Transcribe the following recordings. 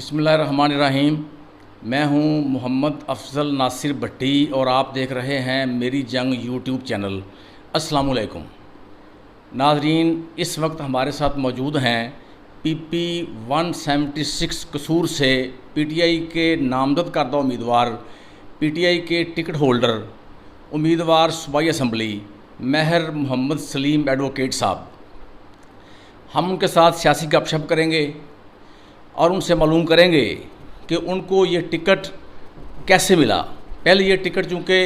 बिस्मिल्लाहिर्रहमानिर्रहीम। मैं हूं मोहम्मद अफजल नासिर भट्टी और आप देख रहे हैं मेरी जंग यूट्यूब चैनल। अस्सलामुअलैकुम नाजरीन, इस वक्त हमारे साथ मौजूद हैं PP 176 कसूर से PTI के नामजद करदा उम्मीदवार, PTI के टिकट होल्डर, उम्मीदवार सूबाई असम्बली महर मोहम्मद सलीम एडवोकेट साहब। हम उनके साथ सियासी गपशप करेंगे और उनसे मालूम करेंगे कि उनको ये टिकट कैसे मिला। पहले ये टिकट चूँकि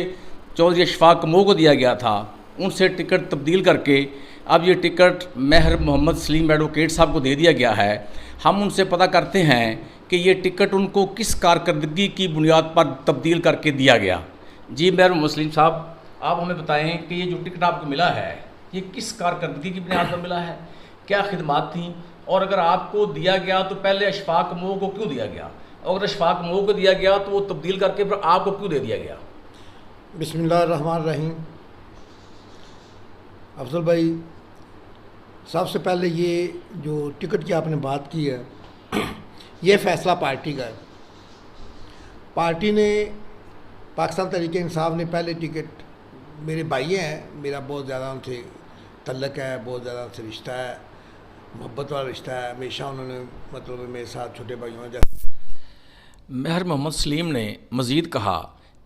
चौधरी अशफाक कमो को दिया गया था, उनसे टिकट तब्दील करके अब ये टिकट महर मोहम्मद सलीम एडवोकेट साहब को दे दिया गया है। हम उनसे पता करते हैं कि ये टिकट उनको किस कारकर्दगी की बुनियाद पर तब्दील करके दिया गया। जी महर मोहम्मद सलीम साहब, आप हमें बताएं कि ये जो टिकट आपको मिला है ये किस कारकर्दगी की बुनियाद पर मिला है, क्या खिदमात थी, और अगर आपको दिया गया तो पहले अशफाक कमो को क्यों दिया गया, और अगर अशफाक कमो को दिया गया तो वो तब्दील करके फिर आपको क्यों दे दिया गया। बिस्मिल्लाहिर्रहमानिर्रहीम। अफजल भाई, सबसे पहले ये जो टिकट की आपने बात की है ये फ़ैसला पार्टी का है। पार्टी ने, पाकिस्तान तहरीक इंसाफ ने पहले टिकट, मेरे भाई हैं, मेरा बहुत ज़्यादा उनसे तल्लक है, बहुत ज़्यादा उनसे रिश्ता है, मोहब्बत वाला रिश्ता है। हमेशा उन्होंने मतलब मेरे साथ छोटे भाइयों जैसे। महर मोहम्मद सलीम ने मज़ीद कहा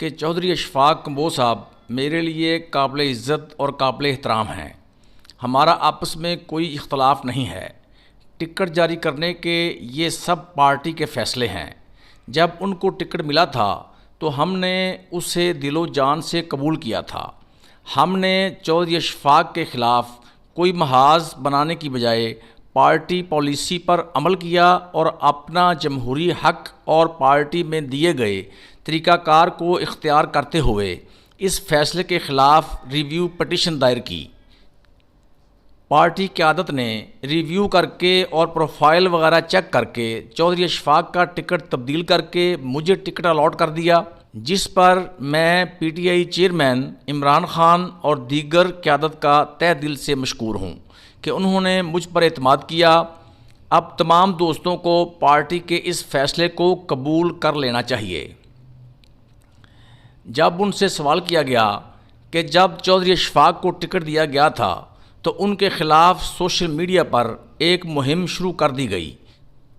कि चौधरी अशफाक कमो साहब मेरे लिए काबिल इज़्ज़त और काबिल एहतराम हैं। हमारा आपस में कोई इख्तलाफ नहीं है। टिकट जारी करने के ये सब पार्टी के फ़ैसले हैं। जब उनको टिकट मिला था तो हमने उसे दिलो जान से कबूल किया था। हमने चौधरी अशफाक के ख़िलाफ़ कोई महाज बनाने की बजाय पार्टी पॉलिसी पर अमल किया और अपना जमहूरी हक और पार्टी में दिए गए तरीक़ाकार को इख्तियार करते हुए इस फैसले के ख़िलाफ़ रिव्यू पटिशन दायर की। पार्टी क़यादत ने रिव्यू करके और प्रोफाइल वगैरह चेक करके चौधरी अशफाक का टिकट तब्दील करके मुझे टिकट अलॉट कर दिया, जिस पर मैं PTI चेयरमैन इमरान खान और दीगर क़यादत का तहे दिल से मशकूर हूँ कि उन्होंने मुझ पर एतमाद किया। अब तमाम दोस्तों को पार्टी के इस फ़ैसले को कबूल कर लेना चाहिए। जब उनसे सवाल किया गया कि जब चौधरी अशफाक को टिकट दिया गया था तो उनके ख़िलाफ़ सोशल मीडिया पर एक मुहिम शुरू कर दी गई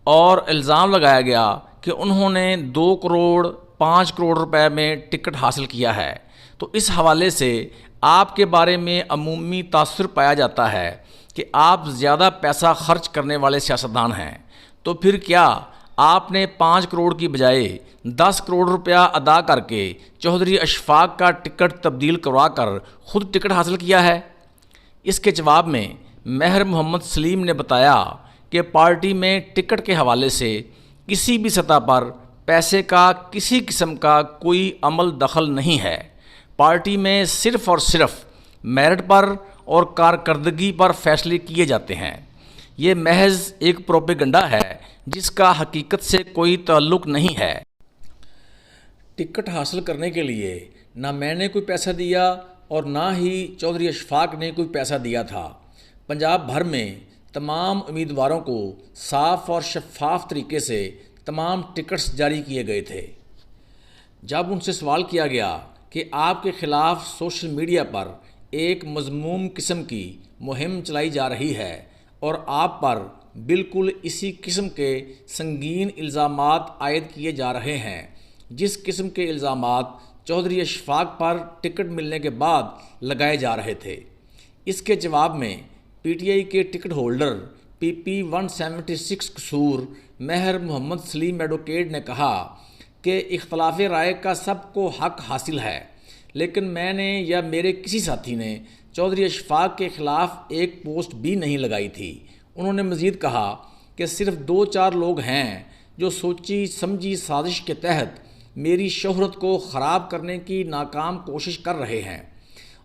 और इल्ज़ाम लगाया गया कि उन्होंने 2 करोड़ 5 करोड़ रुपए में टिकट हासिल किया है। तो इस हवाले से आपके बारे में अमूमी तासुर पाया जाता है कि आप ज़्यादा पैसा खर्च करने वाले सियासतदान हैं। तो फिर क्या आपने 5 करोड़ की बजाय 10 करोड़ रुपया अदा करके चौधरी अशफाक का टिकट तब्दील करवा कर ख़ुद टिकट हासिल किया है? इसके जवाब में महर मोहम्मद सलीम ने बताया कि पार्टी में टिकट के हवाले से किसी भी सतह पर पैसे का किसी किस्म का कोई अमल दखल नहीं है। पार्टी में सिर्फ़ और सिर्फ मेरिट पर और कारकर्दगी पर फैसले किए जाते हैं। ये महज एक प्रोपेगेंडा है जिसका हकीकत से कोई ताल्लुक़ नहीं है। टिकट हासिल करने के लिए ना मैंने कोई पैसा दिया और ना ही चौधरी अशफाक ने कोई पैसा दिया था। पंजाब भर में तमाम उम्मीदवारों को साफ़ और शफाफ तरीके से तमाम टिकट्स जारी किए गए थे। जब उनसे सवाल किया गया कि आपके ख़िलाफ़ सोशल मीडिया पर एक मज़मूम किस्म की मुहिम चलाई जा रही है और आप पर बिल्कुल इसी किस्म के संगीन इल्ज़ामात आयद किए जा रहे हैं जिस किस्म के इल्ज़ामात चौधरी अशफाक पर टिकट मिलने के बाद लगाए जा रहे थे। इसके जवाब में PTI के टिकट होल्डर PP 176 कसूर महर मोहम्मद सलीम एडवोकेट ने कहा कि इख्तलाफ राय का सबको हक हासिल है, लेकिन मैंने या मेरे किसी साथी ने चौधरी अशफाक के ख़िलाफ़ एक पोस्ट भी नहीं लगाई थी। उन्होंने मज़ीद कहा कि सिर्फ़ 2-4 लोग हैं जो सोची समझी साजिश के तहत मेरी शोहरत को ख़राब करने की नाकाम कोशिश कर रहे हैं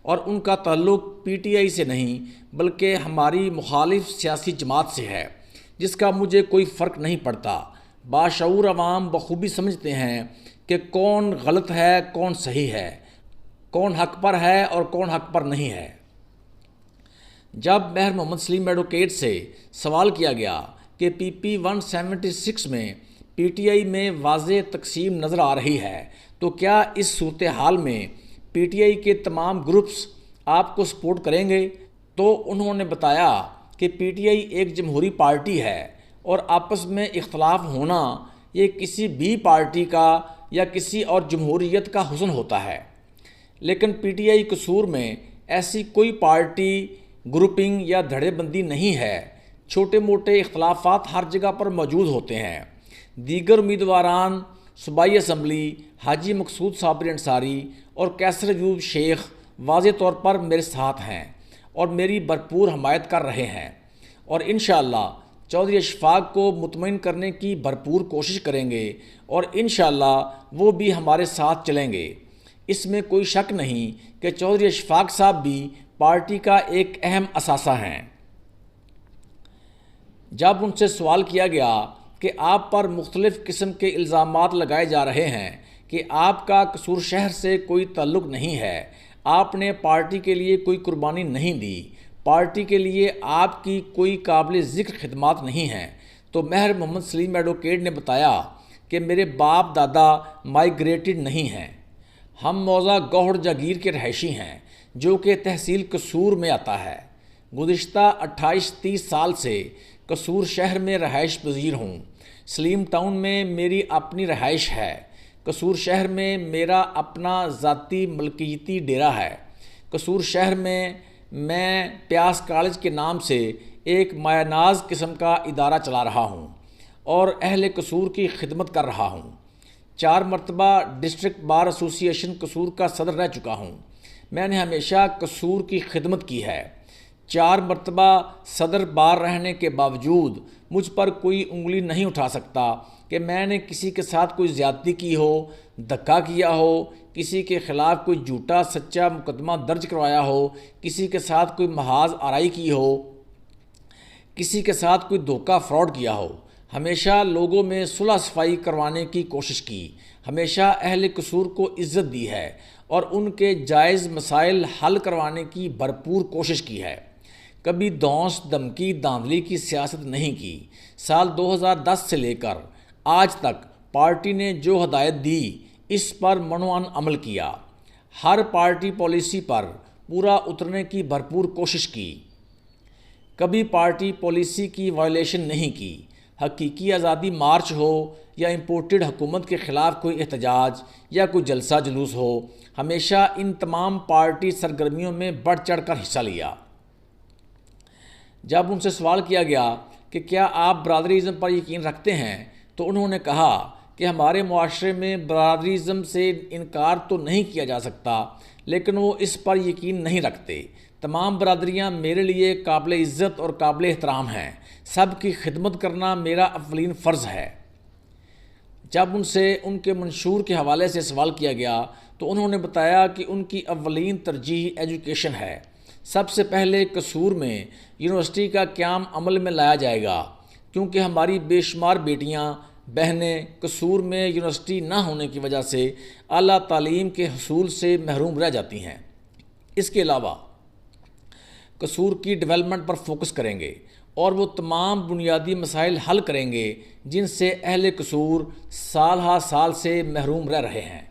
और उनका ताल्लुक़ PTI से नहीं बल्कि हमारी मुखालिफ सियासी जमात से है, जिसका मुझे कोई फ़र्क नहीं पड़ता। बाशऊर अवाम बखूबी समझते हैं कि कौन गलत है, कौन सही है, कौन हक पर है और कौन हक पर नहीं है। जब महर मोहम्मद सलीम एडवोकेट से सवाल किया गया कि PP 176 में पीटीआई में वाज़ेह तकसीम नज़र आ रही है, तो क्या इस सूरत हाल में पीटीआई के तमाम ग्रुप्स आपको सपोर्ट करेंगे? तो उन्होंने बताया कि पीटीआई एक जमहूरी पार्टी है और आपस में इख्तलाफ होना ये किसी भी पार्टी का या किसी और जमहूरियत का हुस्न होता है, लेकिन पीटीआई कसूर में ऐसी कोई पार्टी ग्रुपिंग या धड़ेबंदी नहीं है। छोटे मोटे इख्तलाफात हर जगह पर मौजूद होते हैं। दीगर उम्मीदवारान सूबाई असम्बली हाजी मकसूद साबिर अंसारी और कैसर अयूब शेख वाज़े तौर पर मेरे साथ हैं और मेरी भरपूर हमायत कर रहे हैं और इंशाअल्लाह चौधरी अशफाक को मुतमईन करने की भरपूर कोशिश करेंगे और इंशाअल्लाह वो भी हमारे साथ चलेंगे। इसमें कोई शक नहीं कि चौधरी अशफाक साहब भी पार्टी का एक अहम असासा हैं। जब उनसे सवाल किया गया कि आप पर मुख्तलिफ़ किस्म के इल्ज़ामात लगाए जा रहे हैं कि आपका कसूर शहर से कोई ताल्लुक़ नहीं है, आपने पार्टी के लिए कोई कुर्बानी नहीं दी, पार्टी के लिए आपकी कोई काबिल ज़िक्र खिदमात नहीं हैं, तो महर मोहम्मद सलीम एडवोकेट ने बताया कि मेरे बाप दादा माइग्रेटेड नहीं हैं। हम मौज़ा गौहड़ जागीर के रहायशी हैं जो कि तहसील कसूर में आता है। गुज़िश्ता 28-30 साल से कसूर शहर में रहायश पजीर हूँ। सलीम टाउन में मेरी अपनी रहायश है। कसूर शहर में मेरा अपना ज़ाती मलकियती डेरा है। कसूर शहर में मैं प्यास कॉलेज के नाम से एक मायनाज किस्म का इदारा चला रहा हूँ और अहले कसूर की खिदमत कर रहा हूँ। 4 मरतबा डिस्ट्रिक्ट बार एसोसिएशन कसूर का सदर रह चुका हूँ। मैंने हमेशा कसूर की खिदमत की है। 4 मरतबा सदर बार रहने के बावजूद मुझ पर कोई उंगली नहीं उठा सकता कि मैंने किसी के साथ कोई ज़्यादती की हो, धक्का किया हो, किसी के ख़िलाफ़ कोई झूठा सच्चा मुकदमा दर्ज करवाया हो, किसी के साथ कोई महाज आराई की हो, किसी के साथ कोई धोखा फ्रॉड किया हो। हमेशा लोगों में सुलह सफाई करवाने की कोशिश की, हमेशा अहले कसूर को इज़्ज़त दी है और उनके जायज़ मसाइल हल करवाने की भरपूर कोशिश की है। कभी धौंस धमकी धांधली की सियासत नहीं की। साल 2010 से लेकर आज तक पार्टी ने जो हदायत दी इस पर मनोअन अमल किया। हर पार्टी पॉलिसी पर पूरा उतरने की भरपूर कोशिश की। कभी पार्टी पॉलिसी की वायलेशन नहीं की। हकीकी आज़ादी मार्च हो या इम्पोर्टेड हुकूमत के ख़िलाफ़ कोई एहतजाज या कोई जलसा जुलूस हो, हमेशा इन तमाम पार्टी सरगर्मियों में बढ़ चढ़ कर हिस्सा लिया। जब उनसे सवाल किया गया कि क्या आप बरादरीज़म पर यकीन रखते हैं, तो उन्होंने कहा कि हमारे मुआशरे में बरादरीज़म से इनकार तो नहीं किया जा सकता, लेकिन वो इस पर यकीन नहीं रखते। तमाम बरादरियाँ मेरे लिए काबिल इज़्ज़त और काबिल एहतराम हैं। सब की खिदमत करना मेरा अव्वलीन फ़र्ज़ है। जब उनसे उनके मंशूर के हवाले से सवाल किया गया तो उन्होंने बताया कि उनकी अव्वलीन तरजीह एजुकेशन है। सबसे पहले कसूर में यूनिवर्सिटी का क़याम अमल में लाया जाएगा, क्योंकि हमारी बेशुमार बेटियां बहनें कसूर में यूनिवर्सिटी ना होने की वजह से आला तालीम के हसूल से महरूम रह जाती हैं। इसके अलावा कसूर की डेवलपमेंट पर फोकस करेंगे और वो तमाम बुनियादी मसाइल हल करेंगे जिनसे अहले कसूर साल हा साल से महरूम रह रहे हैं।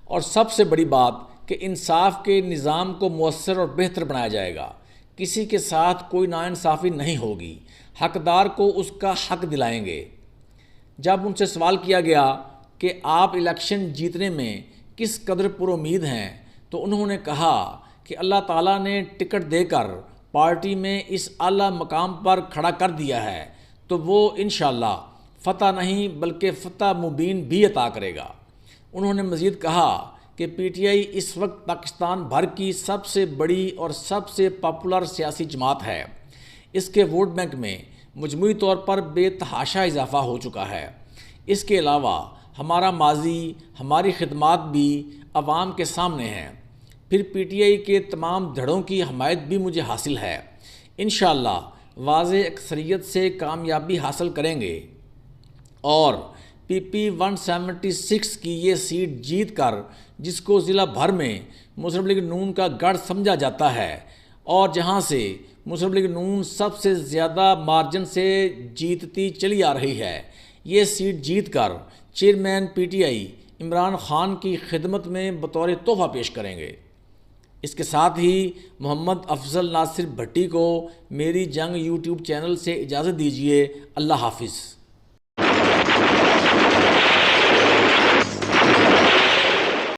और सबसे बड़ी बात कि इंसाफ के निज़ाम को मुअस्सर और बेहतर बनाया जाएगा। किसी के साथ कोई नाइंसाफ़ी नहीं होगी, हकदार को उसका हक दिलाएंगे। जब उनसे सवाल किया गया कि आप इलेक्शन जीतने में किस कदर पुरुमीद हैं, तो उन्होंने कहा कि अल्लाह ताला ने टिकट देकर पार्टी में इस आला मकाम पर खड़ा कर दिया है, तो वो इंशाअल्लाह फ़तह नहीं बल्कि फ़तह मुबीन भी अता करेगा। उन्होंने मज़ीद कहा कि पीटीआई इस वक्त पाकिस्तान भर की सबसे बड़ी और सबसे पॉपुलर सियासी जमात है। इसके वोट बैंक में मजमूई तौर पर बेतहाशा इजाफ़ा हो चुका है। इसके अलावा हमारा माजी, हमारी खिदमात भी अवाम के सामने हैं। फिर पीटीआई के तमाम धड़ों की हमायत भी मुझे हासिल है। इंशाअल्लाह वाज़ेह अक्सरियत से कामयाबी हासिल करेंगे और पीपी 176 की ये सीट जीत कर, जिसको ज़िला भर में मुस्लिम लीग नून का गढ़ समझा जाता है और जहां से मुस्लिम लीग नून सबसे ज़्यादा मार्जिन से जीतती चली आ रही है, ये सीट जीत कर चेयरमैन PTI इमरान खान की खिदमत में बतौर तोहफ़ा पेश करेंगे। इसके साथ ही मोहम्मद अफजल नासिर भट्टी को मेरी जंग YouTube चैनल से इजाज़त दीजिए। अल्लाह हाफिज़।